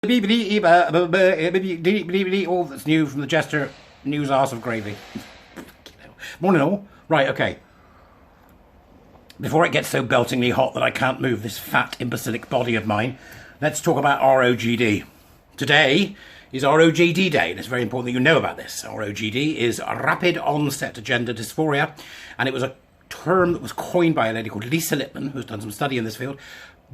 All that's new from the Jester news arse of gravy. Morning all. Right, okay. Before it gets so beltingly hot that I can't move this fat imbecilic body of mine, let's talk about ROGD. Today is ROGD Day, and it's very important that you know about this. ROGD is Rapid Onset Gender Dysphoria, and it was a term that was coined by a lady called Lisa Lippman, who's done some study in this field.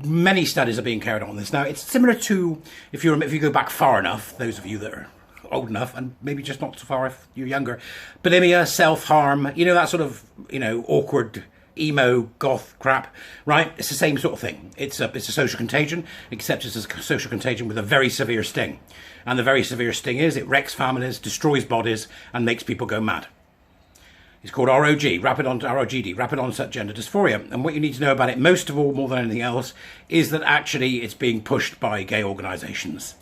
Many studies are being carried on this. Now, it's similar to, if you go back far enough, those of you that are old enough, and maybe just not so far if you're younger, bulimia, self-harm, you know, that sort of, awkward, emo, goth crap, right? It's the same sort of thing. It's a social contagion, except it's a social contagion with a very severe sting. And the very severe sting is it wrecks families, destroys bodies, and makes people go mad. It's called ROGD, Rapid Onset Gender Dysphoria. And what you need to know about it, most of all, more than anything else, is that actually it's being pushed by gay organisations.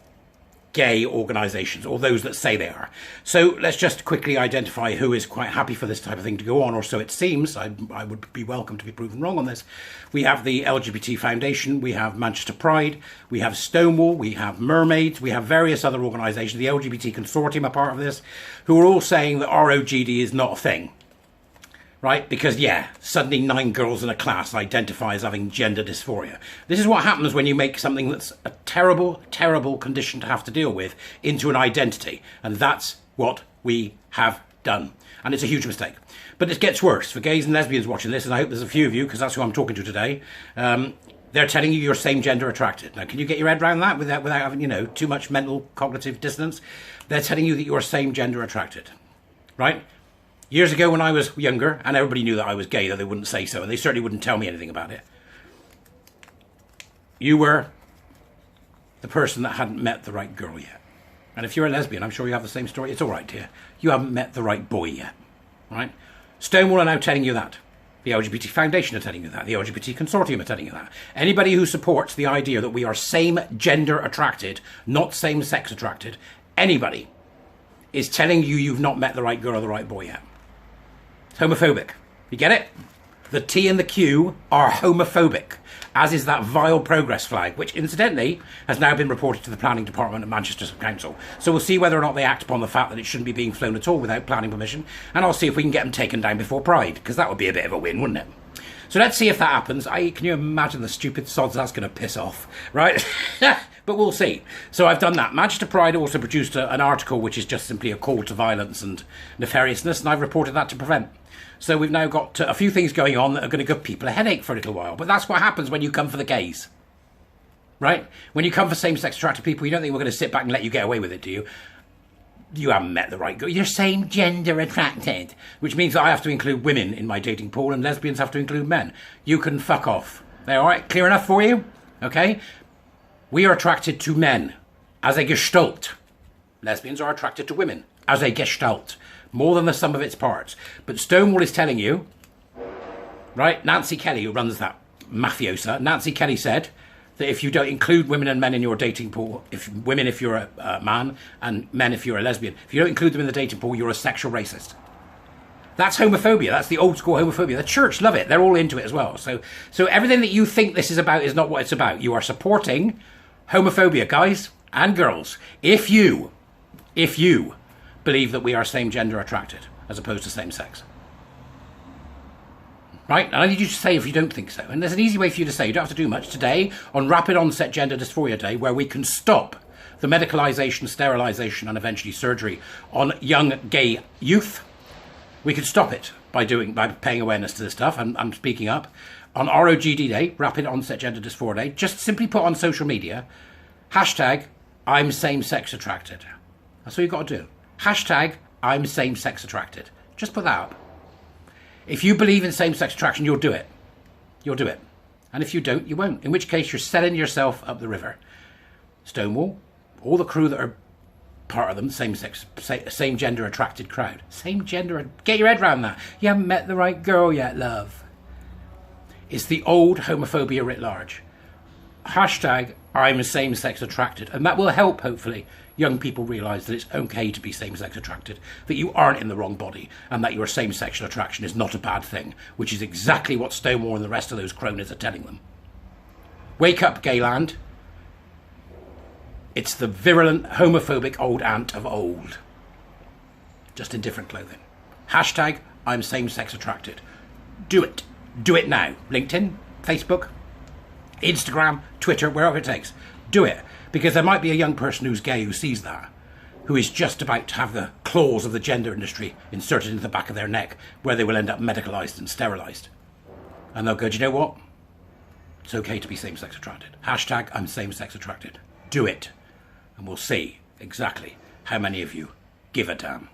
Gay organisations, or those that say they are. So let's just quickly identify who is quite happy for this type of thing to go on, or so it seems. I would be welcome to be proven wrong on this. We have the LGBT Foundation, we have Manchester Pride, we have Stonewall, we have Mermaids, we have various other organisations, the LGBT Consortium are part of this, who are all saying that ROGD is not a thing. Right? Because, yeah, suddenly 9 girls in a class identify as having gender dysphoria. This is what happens when you make something that's a terrible, terrible condition to have to deal with into an identity. And that's what we have done. And it's a huge mistake. But it gets worse. For gays and lesbians watching this, and I hope there's a few of you, because that's who I'm talking to today, they're telling you you're same gender attracted. Now, can you get your head around that without having, too much mental cognitive dissonance? They're telling you that you're same gender attracted. Right? Years ago when I was younger, and everybody knew that I was gay, though they wouldn't say so, and they certainly wouldn't tell me anything about it. You were the person that hadn't met the right girl yet. And if you're a lesbian, I'm sure you have the same story. It's all right, dear. You haven't met the right boy yet, right? Stonewall are now telling you that. The LGBT Foundation are telling you that. The LGBT Consortium are telling you that. Anybody who supports the idea that we are same gender attracted, not same sex attracted, anybody is telling you you've not met the right girl or the right boy yet. It's homophobic. You get it? The T and the Q are homophobic, as is that vile progress flag, which incidentally has now been reported to the planning department at Manchester Council. So we'll see whether or not they act upon the fact that it shouldn't be being flown at all without planning permission, and I'll see if we can get them taken down before Pride, because that would be a bit of a win, wouldn't it? So let's see if that happens. Can you imagine the stupid sods that's going to piss off, right? But we'll see. So I've done that. Manchester Pride also produced an article which is just simply a call to violence and nefariousness, and I've reported that to Prevent. So we've now got a few things going on that are going to give people a headache for a little while. But that's what happens when you come for the gays, right? When you come for same-sex attracted people, you don't think we're going to sit back and let you get away with it, do you? You haven't met the right girl. You're same gender attracted, which means that I have to include women in my dating pool and lesbians have to include men. You can fuck off. There, all right? Clear enough for you? Okay? We are attracted to men as a gestalt. Lesbians are attracted to women as a gestalt, more than the sum of its parts. But Stonewall is telling you, right? Nancy Kelly, who runs that mafiosa, Nancy Kelly said that if you don't include women and men in your dating pool, if you're a man, and men if you're a lesbian, if you don't include them in the dating pool, you're a sexual racist. That's homophobia. That's the old school homophobia. The church love it. They're all into it as well. So everything that you think this is about is not what it's about. You are supporting homophobia, guys and girls. If you believe that we are same gender attracted as opposed to same sex. Right? And I need you to say if you don't think so. And there's an easy way for you to say. You don't have to do much. Today, on Rapid Onset Gender Dysphoria Day, where we can stop the medicalisation, sterilisation and eventually surgery on young gay youth, we can stop it by paying awareness to this stuff. I'm speaking up. On ROGD Day, Rapid Onset Gender Dysphoria Day, just simply put on social media, hashtag I'm same-sex attracted. That's all you've got to do. Hashtag I'm same-sex attracted. Just put that up. If you believe in same-sex attraction, you'll do it. You'll do it. And if you don't, you won't. In which case, you're selling yourself up the river. Stonewall, all the crew that are part of them, same gender attracted crowd. Same gender, get your head around that. You haven't met the right girl yet, love. It's the old homophobia writ large. Hashtag I'm same-sex attracted. And that will help, hopefully, young people realise that it's okay to be same-sex attracted, that you aren't in the wrong body, and that your same-sexual attraction is not a bad thing, which is exactly what Stonewall and the rest of those cronies are telling them. Wake up, gayland. It's the virulent, homophobic old aunt of old. Just in different clothing. Hashtag, I'm same-sex attracted. Do it. Do it now. LinkedIn, Facebook, Instagram, Twitter, wherever it takes. Do it. Because there might be a young person who's gay who sees that, who is just about to have the claws of the gender industry inserted into the back of their neck, where they will end up medicalised and sterilised. And they'll go, do you know what? It's okay to be same-sex attracted. Hashtag, I'm same-sex attracted. Do it. And we'll see exactly how many of you give a damn.